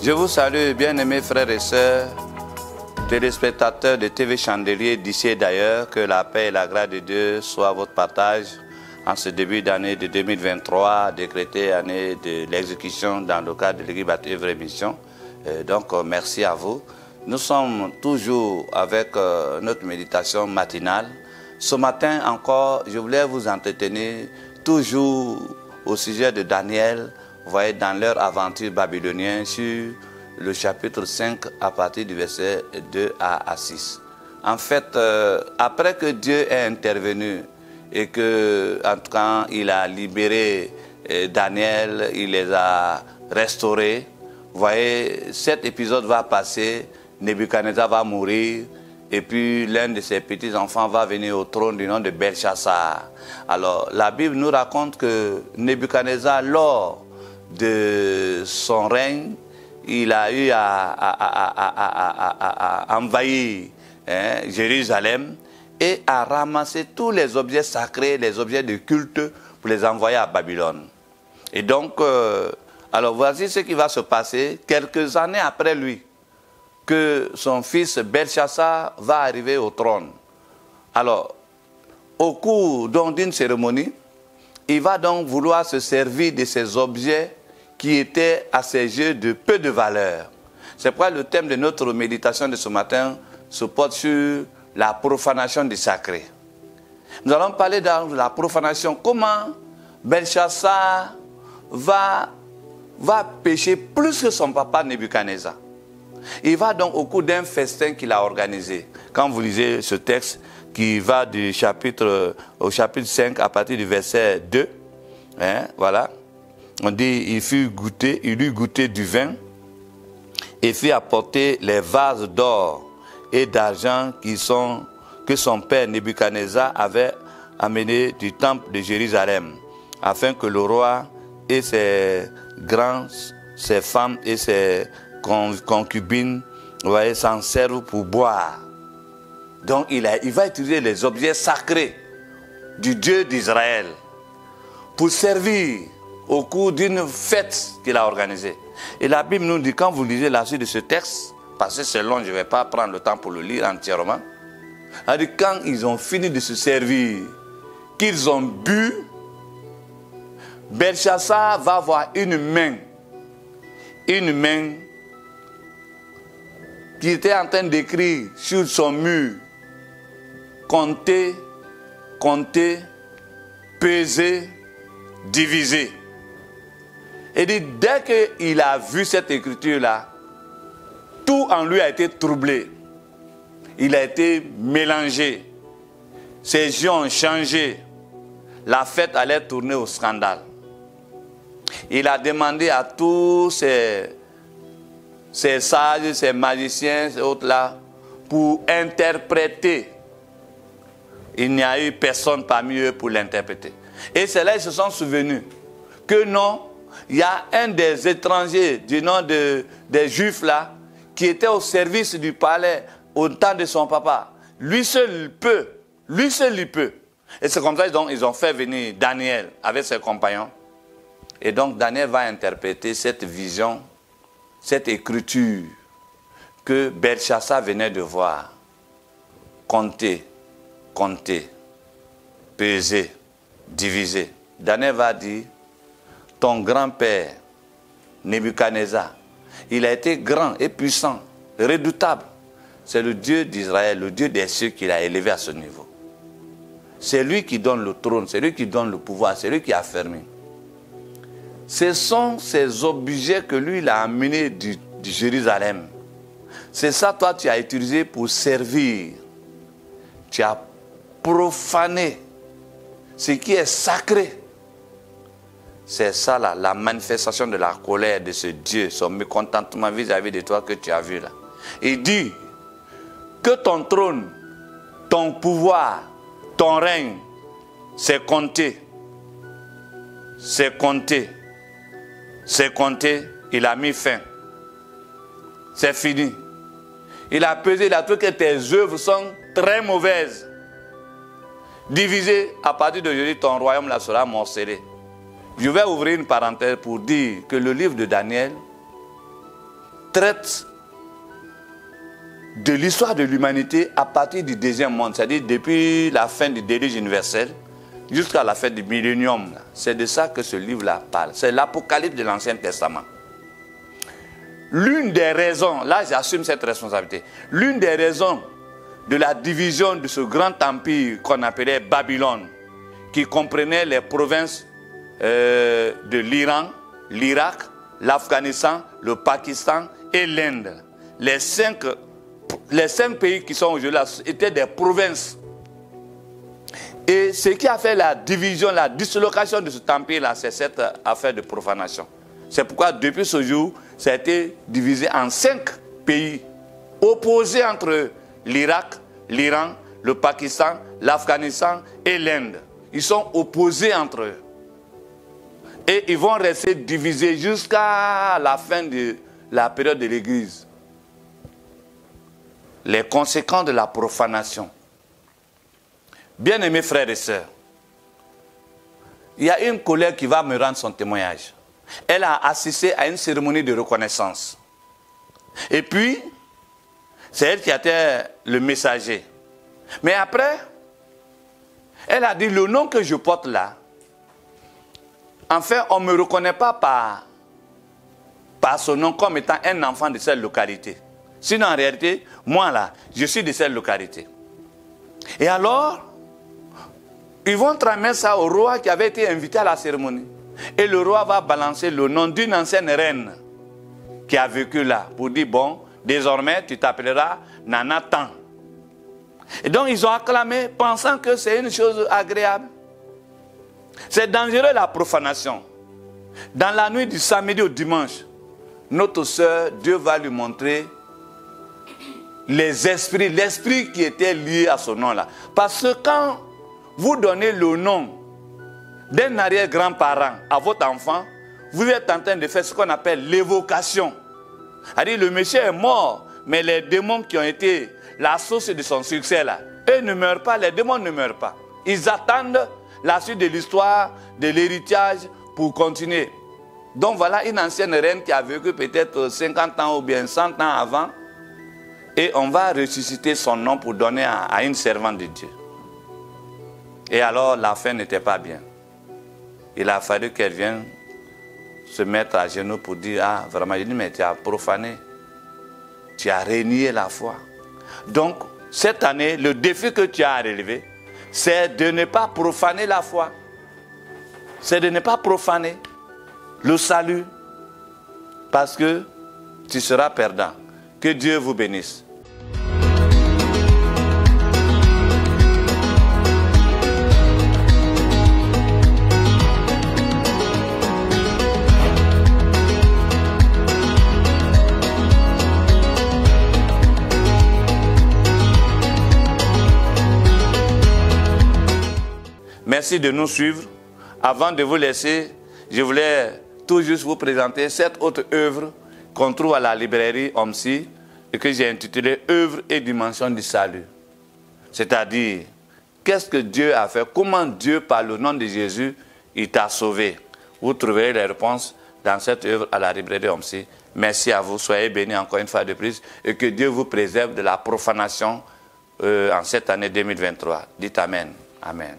Je vous salue, bien-aimés frères et sœurs, téléspectateurs de TV Chandelier d'ici et d'ailleurs. Que la paix et la grâce de Dieu soient à votre partage en ce début d'année de 2023, décrétée année de l'exécution dans le cadre de l'Église Baptiste Œuvre et Mission. Donc, merci à vous. Nous sommes toujours avec notre méditation matinale. Ce matin encore, je voulais vous entretenir toujours au sujet de Daniel. Vous voyez, dans leur aventure babylonienne sur le chapitre 5 à partir du verset 2 à 6. En fait, après que Dieu ait intervenu et que, en tout cas, il a libéré Daniel, il les a restaurés, vous voyez, cet épisode va passer, Nebuchadnezzar va mourir, et puis l'un de ses petits-enfants va venir au trône du nom de Belchassar. Alors, la Bible nous raconte que Nebuchadnezzar, lors de son règne, il a eu à envahir Jérusalem et à ramasser tous les objets sacrés, les objets de culte pour les envoyer à Babylone. Et donc, alors voici ce qui va se passer quelques années après lui, que son fils Belchassar va arriver au trône. Alors, au cours d'une cérémonie, il va donc vouloir se servir de ces objets qui étaient à ses yeux de peu de valeur. C'est pourquoi le thème de notre méditation de ce matin se porte sur la profanation du sacré. Nous allons parler de la profanation. Comment Belchassar va pécher plus que son papa Nebuchadnezzar. Il va donc au cours d'un festin qu'il a organisé. Quand vous lisez ce texte qui va au chapitre 5 à partir du verset 2, voilà. On dit, il eut goûté du vin et fit apporter les vases d'or et d'argent que son père Nebuchadnezzar avait amenés du temple de Jérusalem, afin que le roi et ses femmes et ses concubines s'en servent pour boire. Donc il va utiliser les objets sacrés du Dieu d'Israël pour servir au cours d'une fête qu'il a organisée. Et la Bible nous dit, quand vous lisez la suite de ce texte, parce que c'est long, je ne vais pas prendre le temps pour le lire entièrement, quand ils ont fini de se servir, qu'ils ont bu, Belchassar va voir une main qui était en train d'écrire sur son mur, compter, peser, diviser. Et dit, dès qu'il a vu cette écriture-là, tout en lui a été troublé. Il a été mélangé. Ses yeux ont changé. La fête allait tourner au scandale. Il a demandé à tous ces sages, ces magiciens, ces autres-là, pour interpréter. Il n'y a eu personne parmi eux pour l'interpréter. Et c'est là qu'ils se sont souvenus que non, il y a un des étrangers du nom des Juifs là, qui était au service du palais au temps de son papa. Lui seul il peut. Et c'est comme ça qu'ils ont fait venir Daniel avec ses compagnons. Et donc Daniel va interpréter cette vision, cette écriture que Belchassar venait de voir. Compter, peser, diviser. Daniel va dire, ton grand-père, Nebuchadnezzar, il a été grand et puissant, redoutable. C'est le Dieu d'Israël, le Dieu des cieux qui l'a élevé à ce niveau. C'est lui qui donne le trône, c'est lui qui donne le pouvoir, c'est lui qui a fermé. Ce sont ces objets que lui, il a amenés du Jérusalem. C'est ça, toi, tu as utilisé pour servir. Tu as profané ce qui est sacré. C'est ça là, la manifestation de la colère de ce Dieu, son mécontentement vis-à-vis de toi que tu as vu là. Il dit que ton trône, ton pouvoir, ton règne, c'est compté. C'est compté. C'est compté, il a mis fin. C'est fini. Il a pesé, il a trouvé que tes œuvres sont très mauvaises. Divisé, à partir d'aujourd'hui, ton royaume là sera morcelé. Je vais ouvrir une parenthèse pour dire que le livre de Daniel traite de l'histoire de l'humanité à partir du deuxième monde, c'est-à-dire depuis la fin du déluge universel jusqu'à la fin du millénium. C'est de ça que ce livre-là parle. C'est l'Apocalypse de l'Ancien Testament. L'une des raisons, là j'assume cette responsabilité, l'une des raisons de la division de ce grand empire qu'on appelait Babylone, qui comprenait les provinces de l'Iran, l'Irak, l'Afghanistan, le Pakistan et l'Inde. Les cinq pays qui sont aujourd'hui étaient des provinces. Et ce qui a fait la division, la dislocation de cet empire-là, c'est cette affaire de profanation. C'est pourquoi depuis ce jour, ça a été divisé en 5 pays opposés entre l'Irak, l'Iran, le Pakistan, l'Afghanistan et l'Inde. Ils sont opposés entre eux. Et ils vont rester divisés jusqu'à la fin de la période de l'Église. Les conséquences de la profanation. Bien-aimés frères et sœurs, il y a une collègue qui va me rendre son témoignage. Elle a assisté à une cérémonie de reconnaissance. Et puis, c'est elle qui était le messager. Mais après, elle a dit, le nom que je porte là, en fait, on ne me reconnaît pas par son nom comme étant un enfant de cette localité. Sinon, en réalité, moi là, je suis de cette localité. Et alors, ils vont transmettre ça au roi qui avait été invité à la cérémonie. Et le roi va balancer le nom d'une ancienne reine qui a vécu là, pour dire, bon, désormais, tu t'appelleras Nana Tan. Et donc, ils ont acclamé, pensant que c'est une chose agréable. C'est dangereux la profanation. Dans la nuit du samedi au dimanche, notre sœur, Dieu va lui montrer les esprits, l'esprit qui était lié à ce nom-là. Parce que quand vous donnez le nom d'un arrière-grand-parent à votre enfant, vous êtes en train de faire ce qu'on appelle l'évocation. C'est-à-dire le monsieur est mort, mais les démons qui ont été la source de son succès là, eux ne meurent pas, les démons ne meurent pas. Ils attendent la suite de l'histoire, de l'héritage pour continuer. Donc voilà une ancienne reine qui a vécu peut-être 50 ans ou bien 100 ans avant. Et on va ressusciter son nom pour donner à une servante de Dieu. Et alors la fin n'était pas bien. Il a fallu qu'elle vienne se mettre à genoux pour dire, ah vraiment, je dis, mais tu as profané. Tu as renié la foi. Donc cette année, le défi que tu as à relever, c'est de ne pas profaner la foi. C'est de ne pas profaner le salut. Parce que tu seras perdant. Que Dieu vous bénisse. Merci de nous suivre. Avant de vous laisser, je voulais tout juste vous présenter cette autre œuvre qu'on trouve à la librairie OMSI et que j'ai intitulée Œuvre et dimension du salut. C'est-à-dire, qu'est-ce que Dieu a fait? Comment Dieu, par le nom de Jésus, il t'a sauvé? Vous trouverez les réponses dans cette œuvre à la librairie OMSI. Merci à vous, soyez bénis encore une fois de plus et que Dieu vous préserve de la profanation en cette année 2023. Dites Amen. Amen.